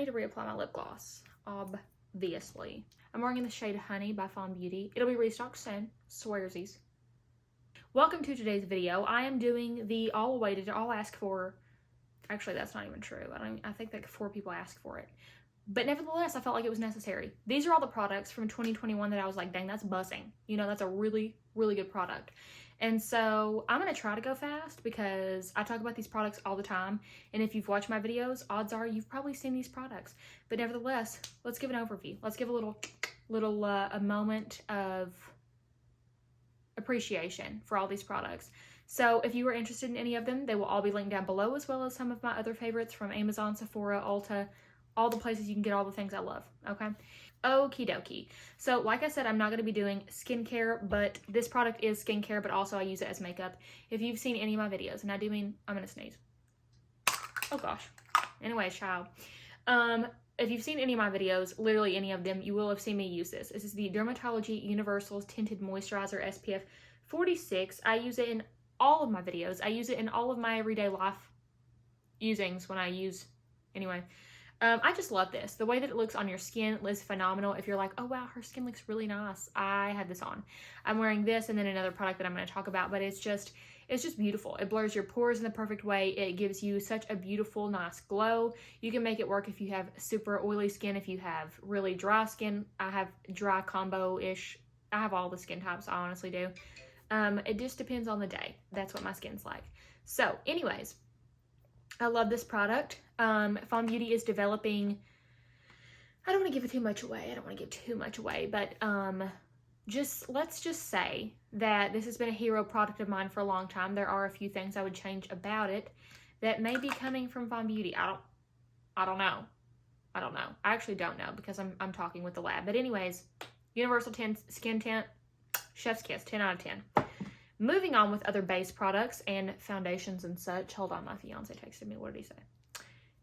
need to reapply my lip gloss, obviously. I'm wearing in the shade Honey by Fawn Beauty. It'll be restocked soon, swearsies. Welcome to today's video. I am doing the all awaited, all asked for, actually that's not even true. I think like 4 people asked for it. But nevertheless, I felt like it was necessary. These are all the products from 2021 that I was like, dang, that's bussing. You know, that's a really, really good product. And so I'm going to try to go fast because I talk about these products all the time. And if you've watched my videos, odds are you've probably seen these products. But nevertheless, let's give an overview. Let's give a moment of appreciation for all these products. So if you are interested in any of them, they will all be linked down below, as well as some of my other favorites from Amazon, Sephora, Ulta, all the places you can get all the things I love, okay? Okie dokie. So like I said, I'm not going to be doing skincare, but this product is skincare, but also I use it as makeup. If you've seen any of my videos, and I do mean, I'm going to sneeze. Oh gosh. Anyways, child. If you've seen any of my videos, literally any of them, you will have seen me use this. This is the Dermatology Universals Tinted Moisturizer SPF 46. I use it in all of my videos. I use it in all of my everyday life usings when I use, anyway. I just love this. The way that it looks on your skin is phenomenal. If you're like, oh wow, her skin looks really nice. I have this on. I'm wearing this and then another product that I'm going to talk about, but it's just beautiful. It blurs your pores in the perfect way. It gives you such a beautiful, nice glow. You can make it work if you have super oily skin, if you have really dry skin. I have dry combo-ish. I have all the skin types, I honestly do. It just depends on the day. That's what my skin's like. So anyways, I love this product. Fawn Beauty is developing, I don't want to give it too much away. I don't want to give too much away, but let's just say that this has been a hero product of mine for a long time. There are a few things I would change about it that may be coming from Fawn Beauty. I don't know. I actually don't know because I'm talking with the lab. But anyways, Universal Skin Tint, chef's kiss, 10 out of 10. Moving on with other base products and foundations and such. Hold on, my fiance texted me. What did he say?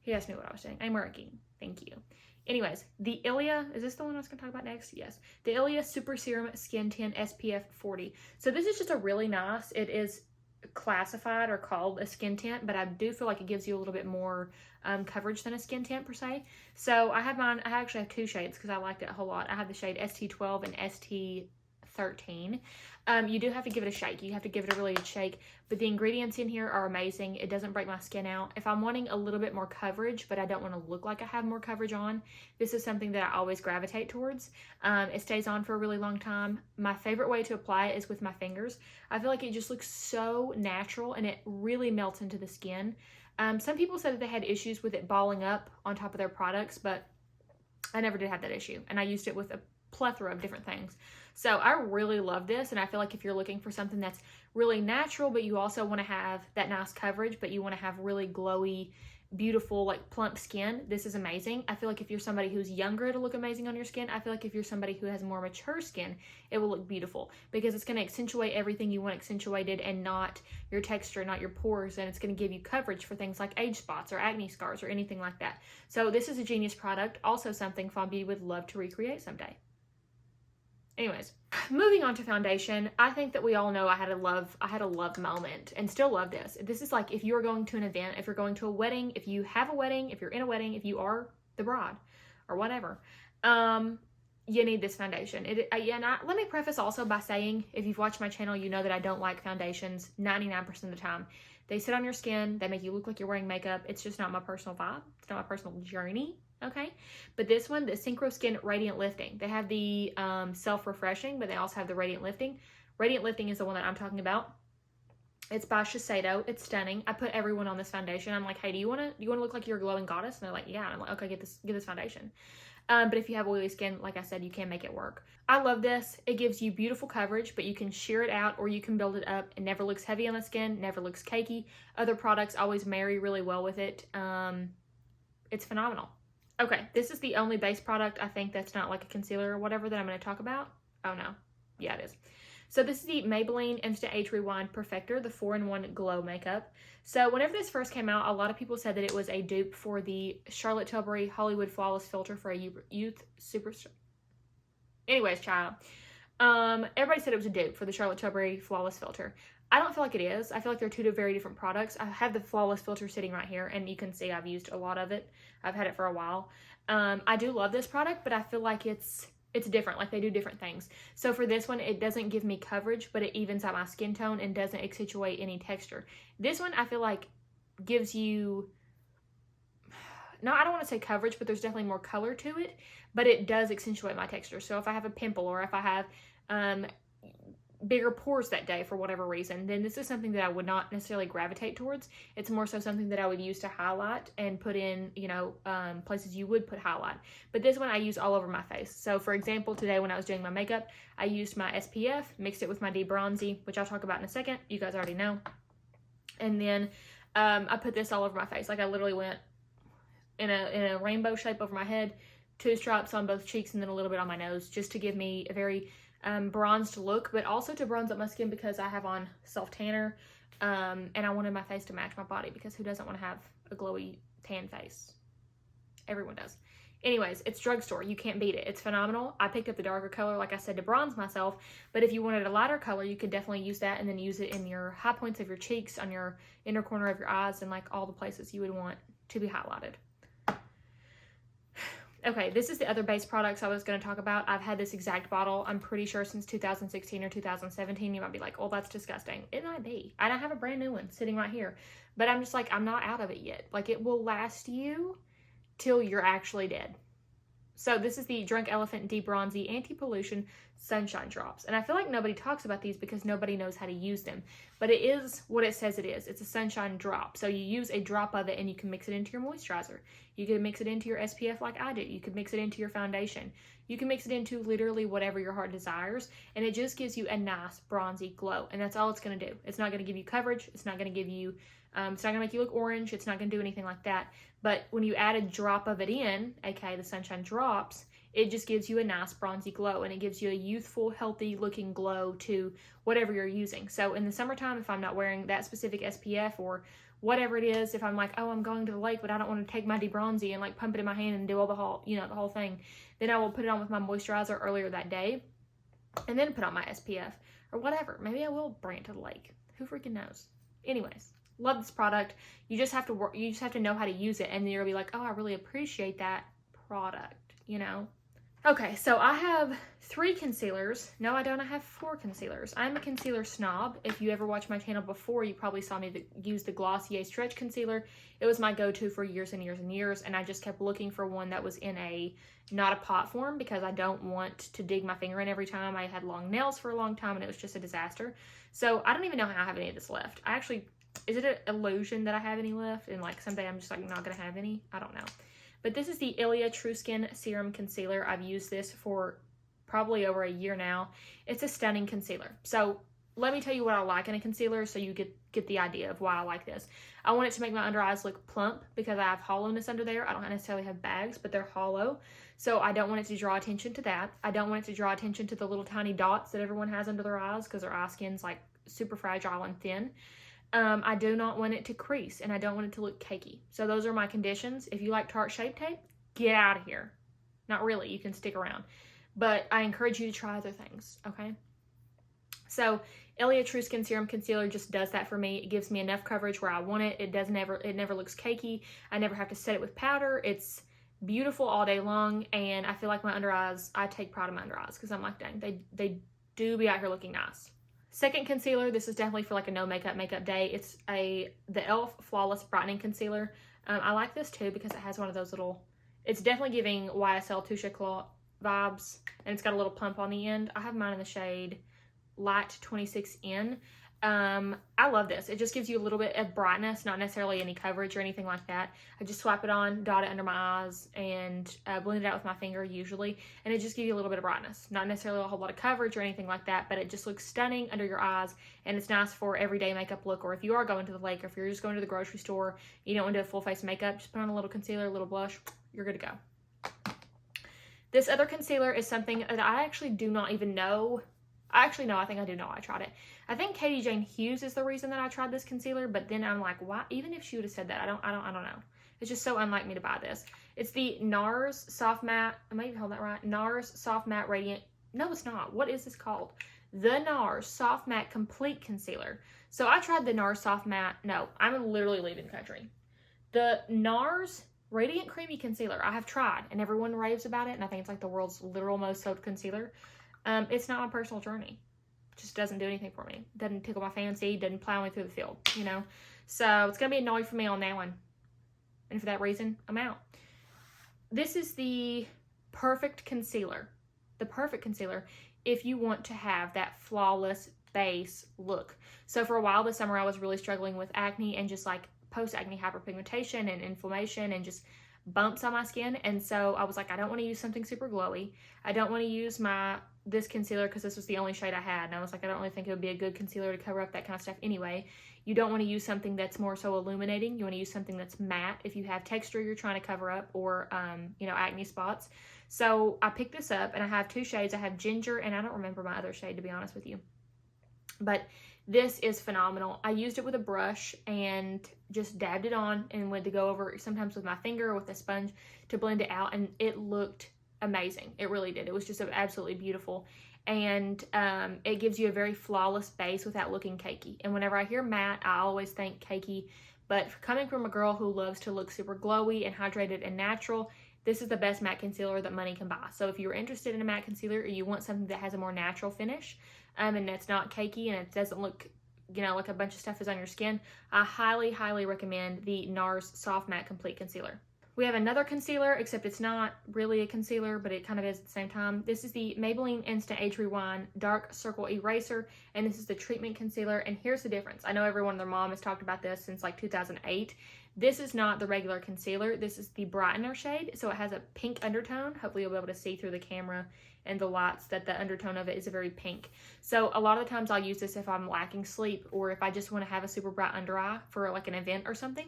He asked me what I was saying. I'm working. Thank you. Anyways, the Ilia, is this the one I was going to talk about next? Yes. The Ilia Super Serum Skin Tint SPF 40. So this is just a really nice, it is classified or called a skin tint, but I do feel like it gives you a little bit more coverage than a skin tint per se. So I have mine, I actually have 2 shades because I liked it a whole lot. I have the shade ST12 and ST13. You do have to give it a shake. You have to give it a really good shake, but the ingredients in here are amazing. It doesn't break my skin out. If I'm wanting a little bit more coverage, but I don't want to look like I have more coverage on, this is something that I always gravitate towards. It stays on for a really long time. My favorite way to apply it is with my fingers. I feel like it just looks so natural and it really melts into the skin. Some people said that they had issues with it balling up on top of their products, but I never did have that issue, and I used it with a plethora of different things. So I really love this, and I feel like if you're looking for something that's really natural, but you also want to have that nice coverage, but you want to have really glowy, beautiful, like plump skin, this is amazing. I feel like if you're somebody who's younger, it'll look amazing on your skin. I feel like if you're somebody who has more mature skin, it will look beautiful because it's going to accentuate everything you want accentuated and not your texture, not your pores, and it's going to give you coverage for things like age spots or acne scars or anything like that. So this is a genius product, also something Fawn Beauty would love to recreate someday. Anyways, moving on to foundation, I think that we all know I had a love moment and still love this. This is like if you're going to an event, if you're going to a wedding, if you have a wedding, if you're in a wedding, if you are the bride or whatever, you need this foundation. Let me preface also by saying, if you've watched my channel, you know that I don't like foundations 99% of the time. They sit on your skin, they make you look like you're wearing makeup. It's just not my personal vibe. It's not my personal journey. Okay, but this one, the Synchro Skin Radiant Lifting, they have the self-refreshing, but they also have the Radiant Lifting. Radiant Lifting is the one that I'm talking about. It's by Shiseido. It's stunning. I put everyone on this foundation. I'm like, hey, do you want to look like you're a glowing goddess? And they're like, yeah. And I'm like, okay, get this foundation. But if you have oily skin, like I said, you can make it work. I love this. It gives you beautiful coverage, but you can sheer it out or you can build it up. It never looks heavy on the skin, never looks cakey. Other products always marry really well with it. It's phenomenal. Okay, this is the only base product I think that's not like a concealer or whatever that I'm going to talk about. Oh no, yeah it is. So this is the Maybelline Instant Age Rewind Perfector, the 4-in-1 Glow Makeup. So whenever this first came out, a lot of people said that it was a dupe for the Charlotte Tilbury Hollywood Flawless Filter for a youth superstar. Anyways, child. Everybody said it was a dupe for the Charlotte Tilbury Flawless Filter. I don't feel like it is. I feel like they're two very different products. I have the Flawless filter sitting right here, and you can see I've used a lot of it. I've had it for a while. I do love this product, but I feel like it's different. Like, they do different things. So for this one, it doesn't give me coverage, but it evens out my skin tone and doesn't accentuate any texture. This one, I feel like, gives you, no, I don't want to say coverage, but there's definitely more color to it, but it does accentuate my texture. So if I have a pimple, or if I have bigger pores that day for whatever reason, then this is something that I would not necessarily gravitate towards. It's more so something that I would use to highlight and put in, you know, places you would put highlight. But this one I use all over my face. So for example, today when I was doing my makeup, I used my SPF, mixed it with my debronzy, which I'll talk about in a second. You guys already know. And then I put this all over my face. Like, I literally went in a rainbow shape over my head, 2 stripes on both cheeks, and then a little bit on my nose, just to give me a very bronzed look, but also to bronze up my skin because I have on self tanner, and I wanted my face to match my body, because who doesn't want to have a glowy tan face? Everyone does. Anyways, it's drugstore. You can't beat it. It's phenomenal. I picked up the darker color, like I said, to bronze myself, but if you wanted a lighter color, you could definitely use that, and then use it in your high points of your cheeks, on your inner corner of your eyes, and like all the places you would want to be highlighted. Okay, this is the other base products I was going to talk about. I've had this exact bottle, I'm pretty sure, since 2016 or 2017. You might be like, oh, that's disgusting. It might be. I don't have a brand new one sitting right here. But I'm just like, I'm not out of it yet. Like, it will last you till you're actually dead. So this is the Drunk Elephant Debronzy Anti-Pollution Sunshine Drops. And I feel like nobody talks about these because nobody knows how to use them. But it is what it says it is. It's a sunshine drop. So you use a drop of it and you can mix it into your moisturizer. You can mix it into your SPF like I do. You can mix it into your foundation. You can mix it into literally whatever your heart desires. And it just gives you a nice bronzy glow. And that's all it's going to do. It's not going to give you coverage. It's not going to give you, it's not going to make you look orange. It's not going to do anything like that. But when you add a drop of it in, aka the sunshine drops, it just gives you a nice bronzy glow, and it gives you a youthful, healthy looking glow to whatever you're using. So in the summertime, if I'm not wearing that specific SPF or whatever it is, if I'm like, oh, I'm going to the lake, but I don't want to take my debronzy and like pump it in my hand and do all the whole, you know, the whole thing, then I will put it on with my moisturizer earlier that day and then put on my SPF or whatever. Maybe I will bring it to the lake. Who freaking knows? Anyways. Love this product. You just have to work. You just have to know how to use it, and then you'll be like, oh, I really appreciate that product, you know? Okay, so I have 3 concealers. No, I don't. I have 4 concealers. I'm a concealer snob. If you ever watched my channel before, you probably saw me use the Glossier Stretch Concealer. It was my go-to for years and years and years, and I just kept looking for one that was in not a pot form, because I don't want to dig my finger in every time. I had long nails for a long time, and it was just a disaster. So I don't even know how I have any of this left. I actually... Is it an illusion that I have any left? And like someday I'm just like not going to have any? I don't know. But this is the Ilia True Skin Serum Concealer. I've used this for probably over a year now. It's a stunning concealer. So let me tell you what I like in a concealer so you get the idea of why I like this. I want it to make my under eyes look plump because I have hollowness under there. I don't necessarily have bags, but they're hollow. So I don't want it to draw attention to that. I don't want it to draw attention to the little tiny dots that everyone has under their eyes because their eye skin's like super fragile and thin. I do not want it to crease, and I don't want it to look cakey. So those are my conditions. If you like Tarte Shape Tape, get out of here. Not really. You can stick around. But I encourage you to try other things, okay? So Ilia True Skin Serum Concealer just does that for me. It gives me enough coverage where I want it. It never looks cakey. I never have to set it with powder. It's beautiful all day long, and I feel like my under eyes, I take pride in my under eyes because I'm like, dang, they do be out here looking nice. Second concealer, this is definitely for like a no makeup day. It's the e.l.f. Flawless Brightening Concealer. I like this too because it has one of those little, it's definitely giving YSL Touche Éclat vibes, and it's got a little plump on the end. I have mine in the shade Light 26N. I love this. It just gives you a little bit of brightness, not necessarily any coverage or anything like that. I just swipe it on, dot it under my eyes, and blend it out with my finger usually, and it just gives you a little bit of brightness. Not necessarily a whole lot of coverage or anything like that, but it just looks stunning under your eyes, and it's nice for everyday makeup look, or if you are going to the lake, or if you're just going to the grocery store, you don't want to do a full face makeup, just put on a little concealer, a little blush, you're good to go. This other concealer is something that I actually do not even know. Actually, no, I think I do know. I tried it. I think Katie Jane Hughes is the reason that I tried this concealer, but then I'm like, why? Even if she would have said that, I don't know. It's just so unlike me to buy this. It's the NARS Soft Matte. I might even hold that right. NARS Soft Matte Radiant. No, it's not. What is this called? the NARS Soft Matte Complete Concealer. So I tried the NARS Soft Matte. No, I'm literally leaving the country. The NARS Radiant Creamy Concealer I have tried, and everyone raves about it, and I think it's like the world's literal most sold concealer. It's not my personal journey. It just doesn't do anything for me. Doesn't tickle my fancy, doesn't plow me through the field, you know? So it's going to be annoying for me on that one. And for that reason, I'm out. This is the perfect concealer. The perfect concealer if you want to have that flawless base look. So for a while this summer, I was really struggling with acne and just like post-acne hyperpigmentation and inflammation and just bumps on my skin. And so I was like, I don't want to use something super glowy. I don't want to use this concealer because this was the only shade I had. And I was like, I don't really think it would be a good concealer to cover up that kind of stuff anyway. You don't want to use something that's more so illuminating. You want to use something that's matte if you have texture you're trying to cover up or, you know, acne spots. So I picked this up and I have two shades. I have Ginger and I don't remember my other shade, to be honest with you. But this is phenomenal. I used it with a brush and just dabbed it on and went to go over sometimes with my finger or with a sponge to blend it out, and it looked amazing. It really did. It was just absolutely beautiful, and it gives you a very flawless base without looking cakey. And whenever I hear matte, I always think cakey, but coming from a girl who loves to look super glowy and hydrated and natural, this is the best matte concealer that money can buy. So if you're interested in a matte concealer or you want something that has a more natural finish, and that's not cakey and it doesn't look, you know, like a bunch of stuff is on your skin, I highly, highly recommend the NARS Soft Matte Complete Concealer. We have another concealer, except it's not really a concealer, but it kind of is at the same time. This is the Maybelline Instant Age Rewind Dark Circle Eraser, and this is the treatment concealer. And here's the difference. I know everyone and their mom has talked about this since like 2008. This is not the regular concealer. This is the brightener shade, so it has a pink undertone. Hopefully you'll be able to see through the camera and the lights that the undertone of it is a very pink. So a lot of the times I'll use this if I'm lacking sleep or if I just want to have a super bright under eye for like an event or something.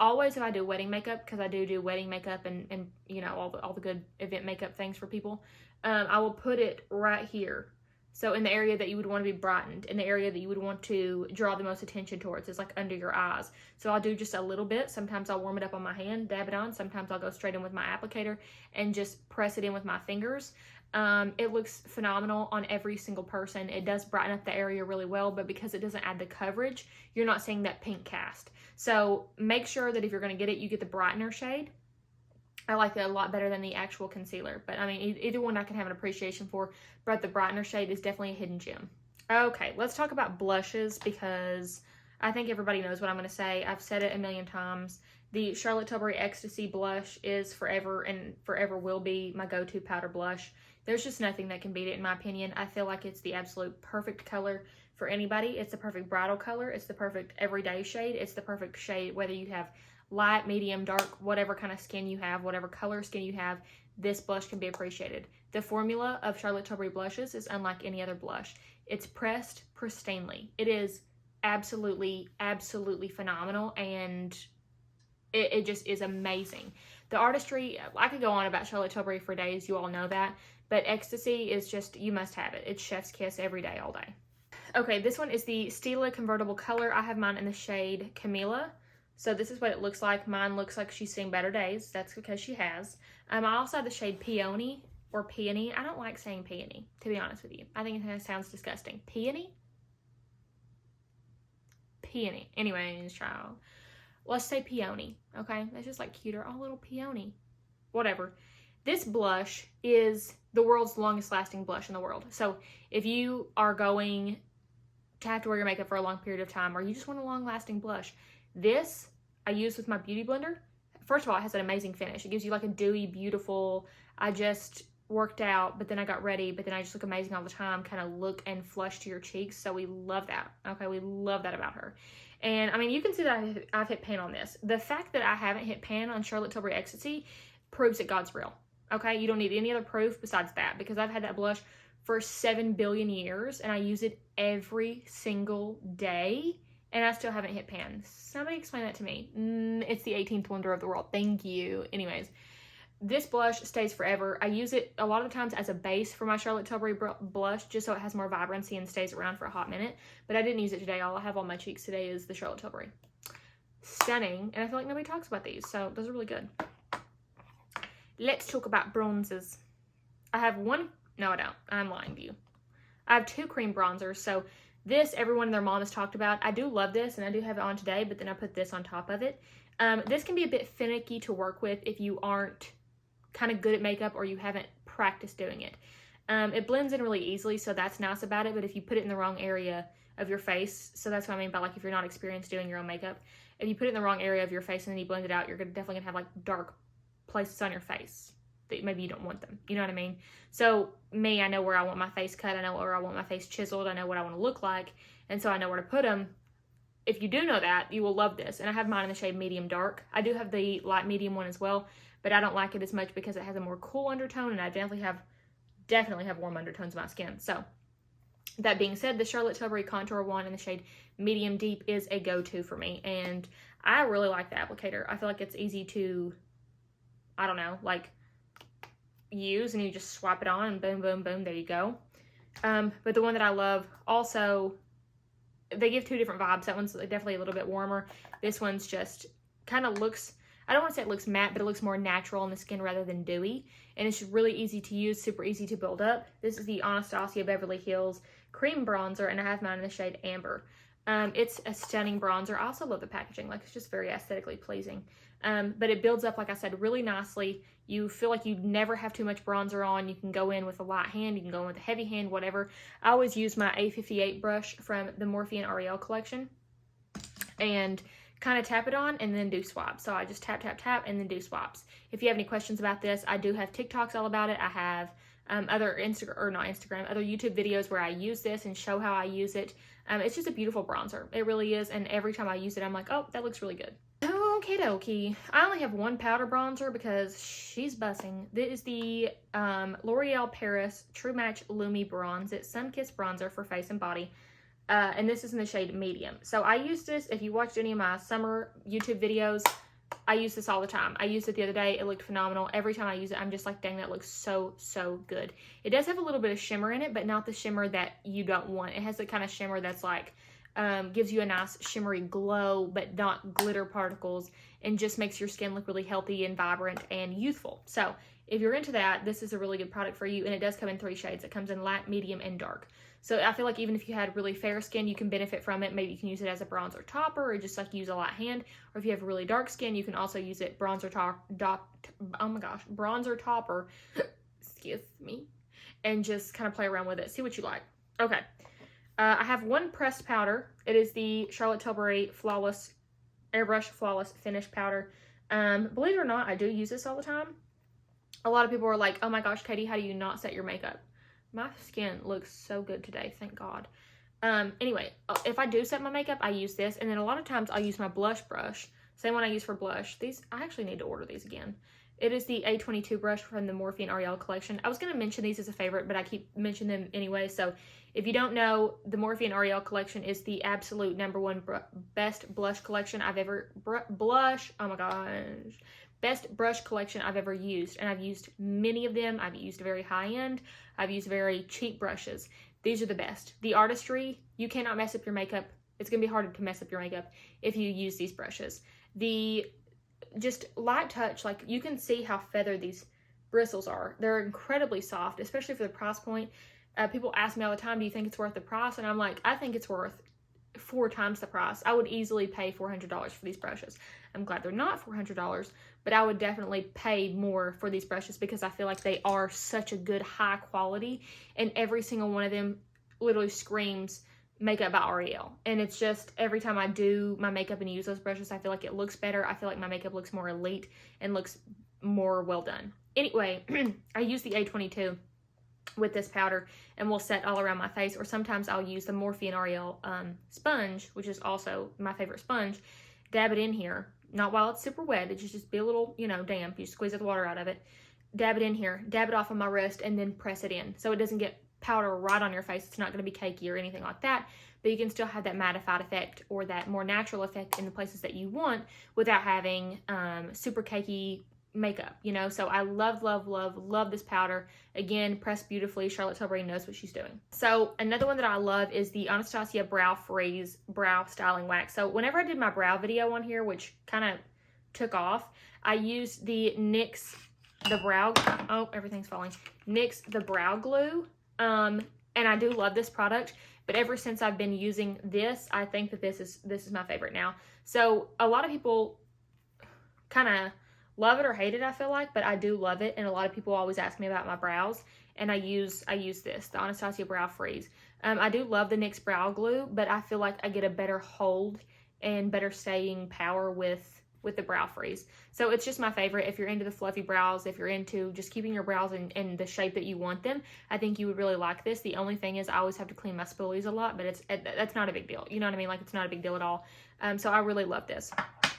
Always if I do wedding makeup, because I do wedding makeup and you know, all the good event makeup things for people, I will put it right here. So in the area that you would want to be brightened, in the area that you would want to draw the most attention towards is like under your eyes. So I'll do just a little bit. Sometimes I'll warm it up on my hand, dab it on. Sometimes I'll go straight in with my applicator and just press it in with my fingers. It looks phenomenal on every single person. It does brighten up the area really well, but because it doesn't add the coverage, you're not seeing that pink cast. So make sure that if you're going to get it, you get the brightener shade. I like it a lot better than the actual concealer, but I mean, either one I can have an appreciation for, but the brightener shade is definitely a hidden gem. Okay, let's talk about blushes, because I think everybody knows what I'm going to say. I've said it a million times. The Charlotte Tilbury Ecstasy blush is forever and forever will be my go-to powder blush. There's just nothing that can beat it in my opinion. I feel like it's the absolute perfect color for anybody. It's the perfect bridal color. It's the perfect everyday shade. It's the perfect shade whether you have light, medium, dark, whatever kind of skin you have, whatever color skin you have, this blush can be appreciated. The formula of Charlotte Tilbury blushes is unlike any other blush. It's pressed pristinely. It is absolutely, absolutely phenomenal, and it just is amazing. The artistry, I could go on about Charlotte Tilbury for days, you all know that, but Ecstasy is just, you must have it. It's chef's kiss every day, all day. Okay, this one is the Stila Convertible Color. I have mine in the shade Camilla. So this is what it looks like. Mine looks like she's seen better days. That's because she has. I also have the shade Peony or Peony. I don't like saying peony, to be honest with you. I think it sounds disgusting. Peony? Peony. Anyways, child. Let's say Peony, okay? That's just like cuter. Oh, little Peony. Whatever. This blush is the world's longest lasting blush in the world. So if you are going to have to wear your makeup for a long period of time, or you just want a long lasting blush, this I use with my beauty blender. First of all, it has an amazing finish. It gives you like a dewy, beautiful, I just worked out, but then I got ready, but then I just look amazing all the time, kind of look and flush to your cheeks. So we love that. Okay, we love that about her. And I mean, you can see that I've hit pan on this. The fact that I haven't hit pan on Charlotte Tilbury Ecstasy proves that God's real. Okay, you don't need any other proof besides that, because I've had that blush for 7 billion years and I use it every single day. And I still haven't hit pan. Somebody explain that to me. It's the 18th wonder of the world. Thank you. Anyways, this blush stays forever. I use it a lot of times as a base for my Charlotte Tilbury blush, just so it has more vibrancy and stays around for a hot minute. But I didn't use it today. All I have on my cheeks today is the Charlotte Tilbury. Stunning. And I feel like nobody talks about these, so those are really good. Let's talk about bronzers. I have one. No, I don't. I'm lying to you. I have 2 cream bronzers. So this, everyone and their mom has talked about. I do love this, and I do have it on today, but then I put this on top of it. This can be a bit finicky to work with if you aren't kind of good at makeup or you haven't practiced doing it. It blends in really easily, so that's nice about it, but if you put it in the wrong area of your face, so that's what I mean by like if you're not experienced doing your own makeup, if you put it in the wrong area of your face and then you blend it out, you're definitely gonna have like dark places on your face that maybe you don't want them. You know what I mean? So me, I know where I want my face cut. I know where I want my face chiseled. I know what I want to look like. And so I know where to put them. If you do know that, you will love this. And I have mine in the shade medium dark. I do have the light medium one as well, but I don't like it as much because it has a more cool undertone, and I definitely have warm undertones in my skin. So that being said, the Charlotte Tilbury contour one in the shade medium deep is a go-to for me. And I really like the applicator. I feel like it's easy to, I don't know, like use, and you just swap it on and boom, boom, boom, there you go. But the one that I love also, they give 2 different vibes. That one's definitely a little bit warmer. This one's just kind of looks, I don't want to say it looks matte, but it looks more natural on the skin rather than dewy. And it's really easy to use, super easy to build up. This is the Anastasia Beverly Hills Cream Bronzer, and I have mine in the shade Amber. It's a stunning bronzer. I also love the packaging. Like, it's just very aesthetically pleasing. But it builds up, like I said, really nicely. You feel like you never have too much bronzer on. You can go in with a light hand, you can go in with a heavy hand, whatever. I always use my A58 brush from the Morphe and Ariel collection and kind of tap it on and then do swabs. So I just tap, tap, tap, and then do swabs. If you have any questions about this, I do have TikToks all about it. I have other other YouTube videos where I use this and show how I use it. It's just a beautiful bronzer. It really is. And every time I use it, I'm like, oh, that looks really good. Okie dokie. I only have one powder bronzer because she's bussing. This is the L'Oreal Paris True Match Lumi Bronze. It's Sun-Kissed Bronzer for face and body. And this is in the shade medium. So I use this, if you watched any of my summer YouTube videos, I use this all the time. I used it the other day. It looked phenomenal. Every time I use it, I'm just like, dang, that looks so, so good. It does have a little bit of shimmer in it, but not the shimmer that you don't want. It has the kind of shimmer that's like, gives you a nice shimmery glow, but not glitter particles, and just makes your skin look really healthy and vibrant and youthful. So if you're into that, this is a really good product for you. And it does come in 3 shades. It comes in light, medium, and dark. So I feel like even if you had really fair skin, you can benefit from it. Maybe you can use it as a bronzer topper, or just like use a light hand. Or if you have really dark skin, you can also use it bronzer topper, excuse me, and just kind of play around with it. See what you like. Okay. I have one pressed powder. It is the Charlotte Tilbury Flawless Airbrush Flawless Finish Powder. Believe it or not, I do use this all the time. A lot of people are like, oh my gosh, Katie, how do you not set your makeup? My skin looks so good today, thank God. Anyway, if I do set my makeup, I use this. And then a lot of times I'll use my blush brush. Same one I use for blush. These, I actually need to order these again. It is the A22 brush from the Morphe and Ariel collection. I was going to mention these as a favorite, but I keep mentioning them anyway. So if you don't know, the Morphe and Ariel collection is the absolute #1 best blush collection I've ever, oh my gosh, best brush collection I've ever used. And I've used many of them. I've used very high end. I've used very cheap brushes. These are the best. The artistry, you cannot mess up your makeup. It's going to be harder to mess up your makeup if you use these brushes. The just light touch, like you can see how feathered these bristles are. They're incredibly soft, especially for the price point. People ask me all the time, do you think it's worth the price? And I'm like, I think it's worth 4 times the price. I would easily pay $400 for these brushes. I'm glad they're not $400, but I would definitely pay more for these brushes because I feel like they are such a good high quality, and every single one of them literally screams makeup by Ariel. And it's just, every time I do my makeup and use those brushes, I feel like it looks better. I feel like my makeup looks more elite and looks more well done. Anyway, I use the A22 with this powder and will set all around my face, or sometimes I'll use the Morphe and Ariel sponge, which is also my favorite sponge, dab it in here, not while it's super wet, it should just be a little, you know, damp, you squeeze the water out of it, dab it in here, dab it off on my wrist, and then press it in, so it doesn't get powder right on your face. It's not going to be cakey or anything like that, but you can still have that mattified effect or that more natural effect in the places that you want without having super cakey makeup, you know. So I love, love, love, love this powder. Again, pressed beautifully. Charlotte Tilbury knows what she's doing. So another one that I love is the Anastasia Brow Freeze Brow Styling Wax. So whenever I did my brow video on here, which kind of took off, I used the NYX, the brow, oh, everything's falling, NYX the brow glue And I do love this product, but ever since I've been using this, I think that this is my favorite now. So a lot of people kind of love it or hate it, I feel like, but I do love it. And a lot of people always ask me about my brows, and I use this, the Anastasia Brow Freeze. I do love the NYX Brow Glue, but I feel like I get a better hold and better staying power with the Brow Freeze. So it's just my favorite. If you're into the fluffy brows, if you're into just keeping your brows in the shape that you want them, I think you would really like this. The only thing is I always have to clean my spoolies a lot, but that's not a big deal. You know what I mean? Like, it's not a big deal at all. So I really love this.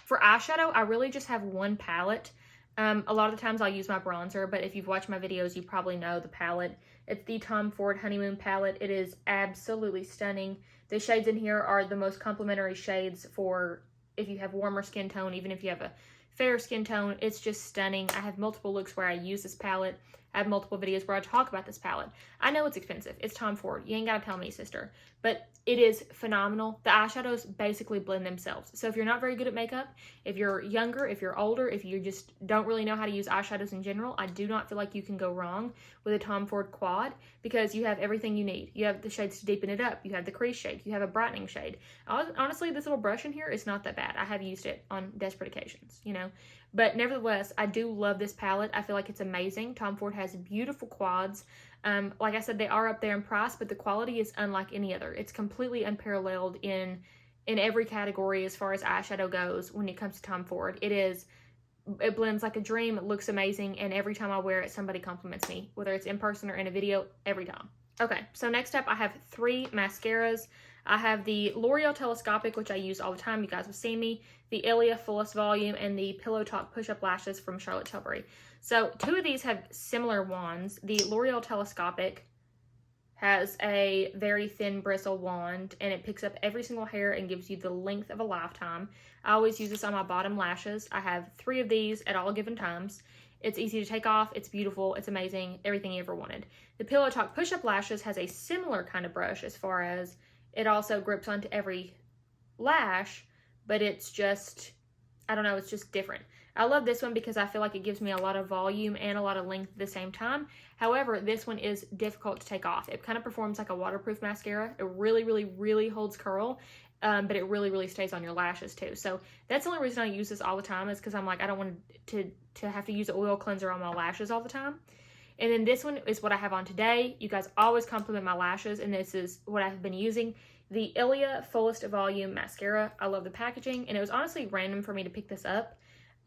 For eyeshadow, I really just have one palette. A lot of the times I'll use my bronzer, but if you've watched my videos, you probably know the palette. It's the Tom Ford Honeymoon palette. It is absolutely stunning. The shades in here are the most complimentary shades for if you have warmer skin tone, even if you have a fair skin tone. It's just stunning. I have multiple looks where I use this palette. I have multiple videos where I talk about this palette. I know it's expensive. It's Tom Ford. You ain't gotta tell me, sister. But it is phenomenal. The eyeshadows basically blend themselves. So if you're not very good at makeup, if you're younger, if you're older, if you just don't really know how to use eyeshadows in general, I do not feel like you can go wrong with a Tom Ford quad, because you have everything you need. You have the shades to deepen it up. You have the crease shade. You have a brightening shade. Honestly, this little brush in here is not that bad. I have used it on desperate occasions, you know. But nevertheless, I do love this palette. I feel like it's amazing. Tom Ford has beautiful quads. Like I said, they are up there in price, but the quality is unlike any other. It's completely unparalleled in every category as far as eyeshadow goes when it comes to Tom Ford. It blends like a dream. It looks amazing, and every time I wear it, somebody compliments me, whether it's in person or in a video, every time. Okay, so next up, I have 3 mascaras. I have the L'Oreal Telescopic, which I use all the time. You guys have seen me. The Ilia Fullest Volume, and the Pillow Talk Push-Up Lashes from Charlotte Tilbury. So 2 of these have similar wands. The L'Oreal Telescopic has a very thin bristle wand, and it picks up every single hair and gives you the length of a lifetime. I always use this on my bottom lashes. I have 3 of these at all given times. It's easy to take off, it's beautiful, it's amazing, everything you ever wanted. The Pillow Talk Push-Up Lashes has a similar kind of brush as far as it also grips onto every lash, but it's just, I don't know, it's just different. I love this one because I feel like it gives me a lot of volume and a lot of length at the same time. However, this one is difficult to take off. It kind of performs like a waterproof mascara. It really, really, really holds curl, but it really, really stays on your lashes too. So that's the only reason I use this all the time, is because I'm like, I don't want to have to use an oil cleanser on my lashes all the time. And then this one is what I have on today. You guys always compliment my lashes, and this is what I've been using. The Ilia Fullest Volume Mascara. I love the packaging, and it was honestly random for me to pick this up.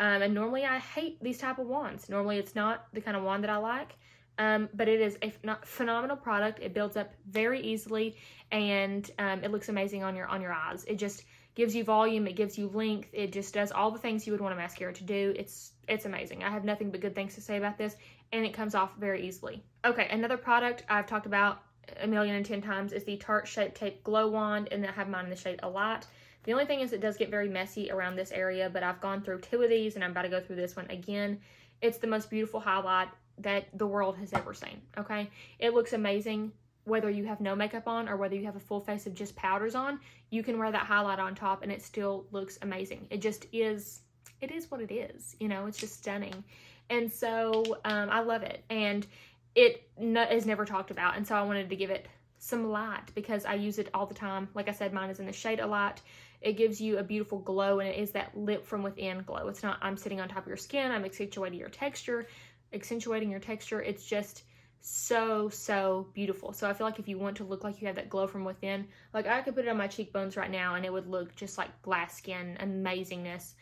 And normally I hate these type of wands. Normally it's not the kind of wand that I like, but it is a phenomenal product. It builds up very easily, and it looks amazing on your eyes. It just gives you volume, it gives you length, it just does all the things you would want a mascara to do. It's amazing. I have nothing but good things to say about this, and it comes off very easily. Okay, another product I've talked about 1,000,010 times is the Tarte Shape Tape Glow Wand, and I have mine in the shade Alight. The only thing is it does get very messy around this area, but I've gone through 2 of these, and I'm about to go through this one again. It's the most beautiful highlight that the world has ever seen, okay? It looks amazing whether you have no makeup on or whether you have a full face of just powders on. You can wear that highlight on top, and it still looks amazing. It just is, it is what it is, you know? It's just stunning. And so I love it, and it is never talked about, and so I wanted to give it some light because I use it all the time. Like I said, mine is in the shade Alight. It gives you a beautiful glow, and it is that lit from within glow. It's not, I'm sitting on top of your skin, I'm accentuating your texture. It's just so, so beautiful. So I feel like if you want to look like you have that glow from within, like I could put it on my cheekbones right now and it would look just like glass skin amazingness.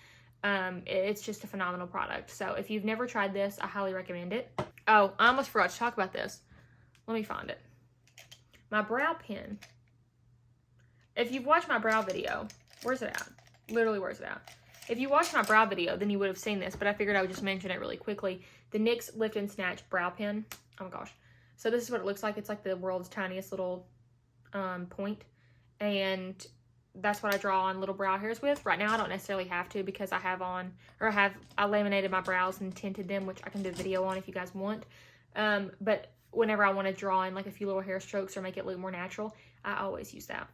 It's just a phenomenal product. So if you've never tried this, I highly recommend it. Oh, I almost forgot to talk about this. Let me find it. My brow pen. If you've watched my brow video, where's it at? Literally, where's it at? If you watched my brow video, then you would have seen this, but I figured I would just mention it really quickly. The NYX Lift and Snatch Brow Pen. Oh my gosh. So this is what it looks like. It's like the world's tiniest little point. And that's what I draw on little brow hairs with. Right now, I don't necessarily have to because I have on, or I laminated my brows and tinted them, which I can do a video on if you guys want. But whenever I want to draw in like a few little hair strokes or make it look more natural, I always use that.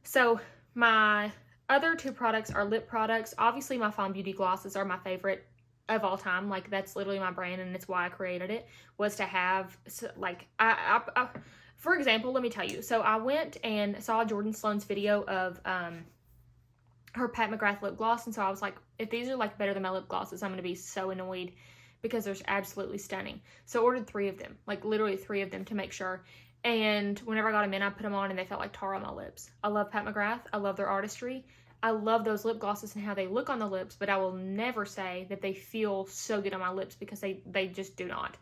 So my other 2 products are lip products. Obviously, my Fawn Beauty glosses are my favorite of all time. Like, that's literally my brand, and it's why I created it, was to have, like, For example, let me tell you. So I went and saw Jordan Sloan's video of her Pat McGrath lip gloss, and so I was like, if these are like better than my lip glosses, I'm going to be so annoyed because they're absolutely stunning. So I ordered 3 of them, like literally 3 of them to make sure. And whenever I got them in, I put them on and they felt like tar on my lips. I love Pat McGrath. I love their artistry. I love those lip glosses and how they look on the lips, but I will never say that they feel so good on my lips because they just do not.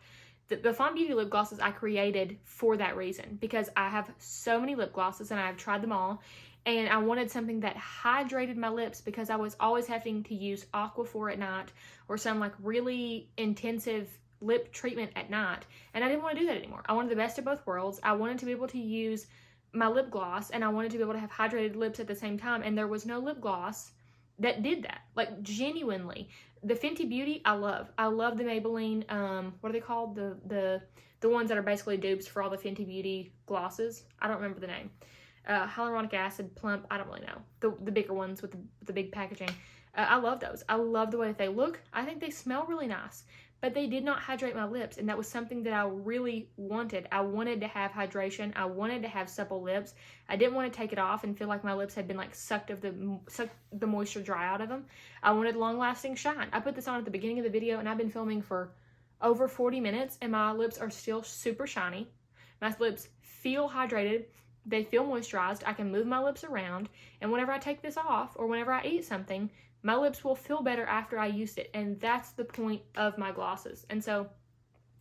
The Fond Beauty lip glosses I created for that reason, because I have so many lip glosses and I've tried them all, and I wanted something that hydrated my lips because I was always having to use Aquaphor at night or some like really intensive lip treatment at night, and I didn't want to do that anymore. I wanted the best of both worlds. I wanted to be able to use my lip gloss and I wanted to be able to have hydrated lips at the same time, and there was no lip gloss that did that. Like, genuinely. The Fenty Beauty, I love. I love the Maybelline, what are they called? The ones that are basically dupes for all the Fenty Beauty glosses. I don't remember the name. Hyaluronic acid, plump, I don't really know. The bigger ones with the big packaging. I love those. I love the way that they look. I think they smell really nice. But they did not hydrate my lips, and that was something that I really wanted. I wanted to have hydration. I wanted to have supple lips. I didn't want to take it off and feel like my lips had been like sucked the moisture dry out of them. I wanted long-lasting shine. I put this on at the beginning of the video, and I've been filming for over 40 minutes, and my lips are still super shiny. My lips feel hydrated. They feel moisturized. I can move my lips around, and whenever I take this off or whenever I eat something, my lips will feel better after I used it, and that's the point of my glosses. And so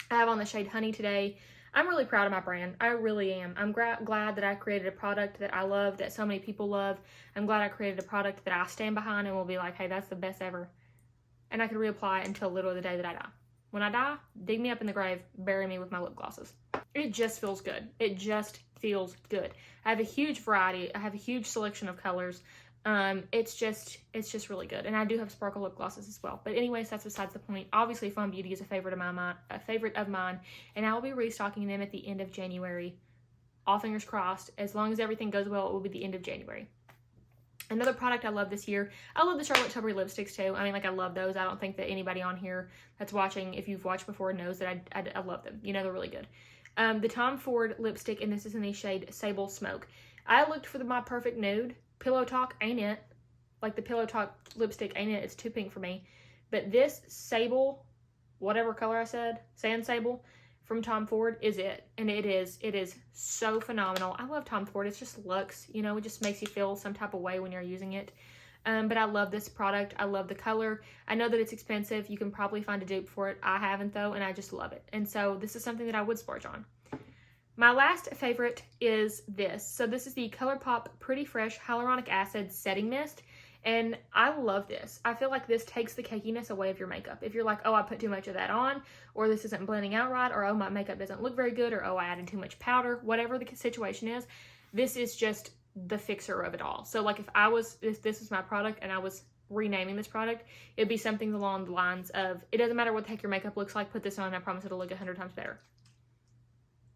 I have on the shade Honey today. I'm really proud of my brand. I really am. I'm glad that I created a product that I love, that so many people love. I'm glad I created a product that I stand behind and will be like, hey, that's the best ever. And I can reapply until literally the day that I die. When I die, dig me up in the grave, bury me with my lip glosses. It just feels good. It just feels good. I have a huge variety. I have a huge selection of colors. It's just really good. And I do have sparkle lip glosses as well. But anyways, that's besides the point. Obviously, Fond Beauty is a favorite of mine, and I will be restocking them at the end of January. All fingers crossed. As long as everything goes well, it will be the end of January. Another product I love this year, I love the Charlotte Tilbury lipsticks too. I mean, like, I love those. I don't think that anybody on here that's watching, if you've watched before, knows that I love them. You know, they're really good. The Tom Ford lipstick, and this is in the shade Sable Smoke. I looked for my perfect nude. Pillow Talk ain't it. Like, the Pillow Talk lipstick ain't it. It's too pink for me. But this sable, whatever color I said, sand sable from Tom Ford is it. And it is so phenomenal. I love Tom Ford. It's just luxe. You know, it just makes you feel some type of way when you're using it. But I love this product. I love the color. I know that it's expensive. You can probably find a dupe for it. I haven't, though, and I just love it. And so this is something that I would splurge on. My last favorite is this. So this is the ColourPop Pretty Fresh Hyaluronic Acid Setting Mist. And I love this. I feel like this takes the cakiness away of your makeup. If you're like, oh, I put too much of that on, or this isn't blending out right, or oh, my makeup doesn't look very good, or oh, I added too much powder, whatever the situation is, this is just the fixer of it all. So like, if this was my product and I was renaming this product, it'd be something along the lines of, it doesn't matter what the heck your makeup looks like, put this on and I promise it'll look 100 times better.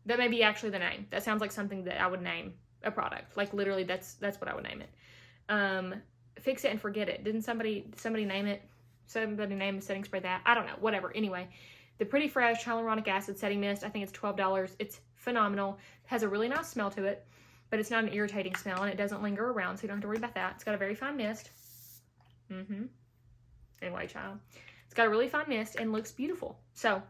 That may be actually the name. That sounds like something that I would name a product. Like, literally, that's what I would name it. Fix it and forget it. Didn't somebody name it? Somebody name the setting spray that? I don't know. Whatever. Anyway, the Pretty Fresh Hyaluronic Acid Setting Mist. I think it's $12. It's phenomenal. It has a really nice smell to it, but it's not an irritating smell, and it doesn't linger around, so you don't have to worry about that. It's got a very fine mist. Anyway, child. It's got a really fine mist and looks beautiful. So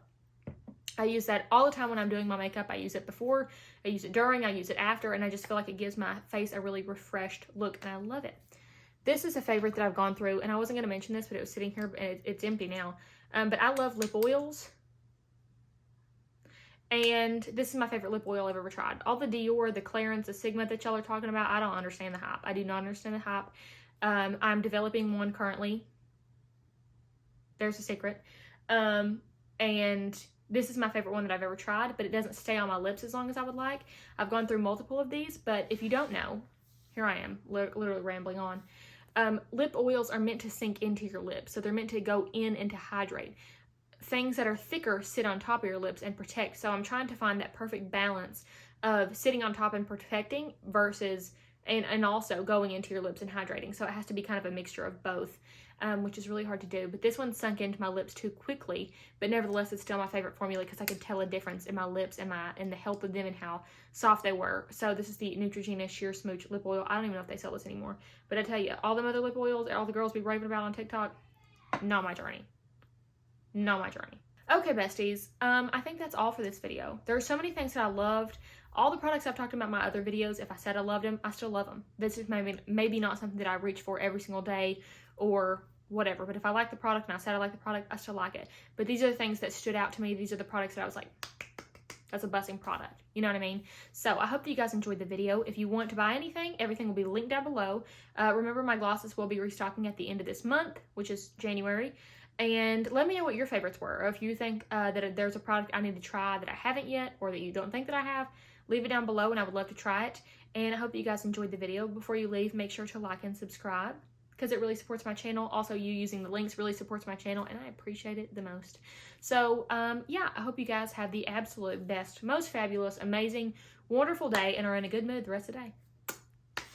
I use that all the time when I'm doing my makeup. I use it before, I use it during, I use it after, and I just feel like it gives my face a really refreshed look, and I love it. This is a favorite that I've gone through, and I wasn't going to mention this, but it was sitting here, and it's empty now. But I love lip oils, and this is my favorite lip oil I've ever tried. All the Dior, the Clarins, the Sigma that y'all are talking about, I don't understand the hype. I do not understand the hype. I'm developing one currently. There's a secret. And this is my favorite one that I've ever tried, but it doesn't stay on my lips as long as I would like. I've gone through multiple of these, but if you don't know, here I am, literally rambling on. Lip oils are meant to sink into your lips, so they're meant to go in and to hydrate. Things that are thicker sit on top of your lips and protect, so I'm trying to find that perfect balance of sitting on top and protecting versus, and also going into your lips and hydrating, so it has to be kind of a mixture of both. which is really hard to do. But this one sunk into my lips too quickly, but nevertheless, it's still my favorite formula because I could tell a difference in my lips and the health of them and how soft they were. So this is the Neutrogena Sheer Smooch Lip Oil. I don't even know if they sell this anymore, but I tell you, all them other lip oils, all the girls be raving about on TikTok, not my journey. Not my journey. Okay, besties, I think that's all for this video. There are so many things that I loved. All the products I've talked about in my other videos, if I said I loved them, I still love them. This is maybe not something that I reach for every single day or whatever, but if I like the product and I said I like the product, I still like it. But these are the things that stood out to me. These are the products that I was like, that's a BUSSIN product. You know what I mean? So I hope that you guys enjoyed the video. If you want to buy anything, everything will be linked down below. Remember, my glosses will be restocking at the end of this month, which is January. And let me know what your favorites were. Or if you think that there's a product I need to try that I haven't yet, or that you don't think that I have, leave it down below and I would love to try it. And I hope that you guys enjoyed the video. Before you leave, make sure to like and subscribe because it really supports my channel. Also, you using the links really supports my channel and I appreciate it the most. So, yeah, I hope you guys have the absolute best, most fabulous, amazing, wonderful day and are in a good mood the rest of the day.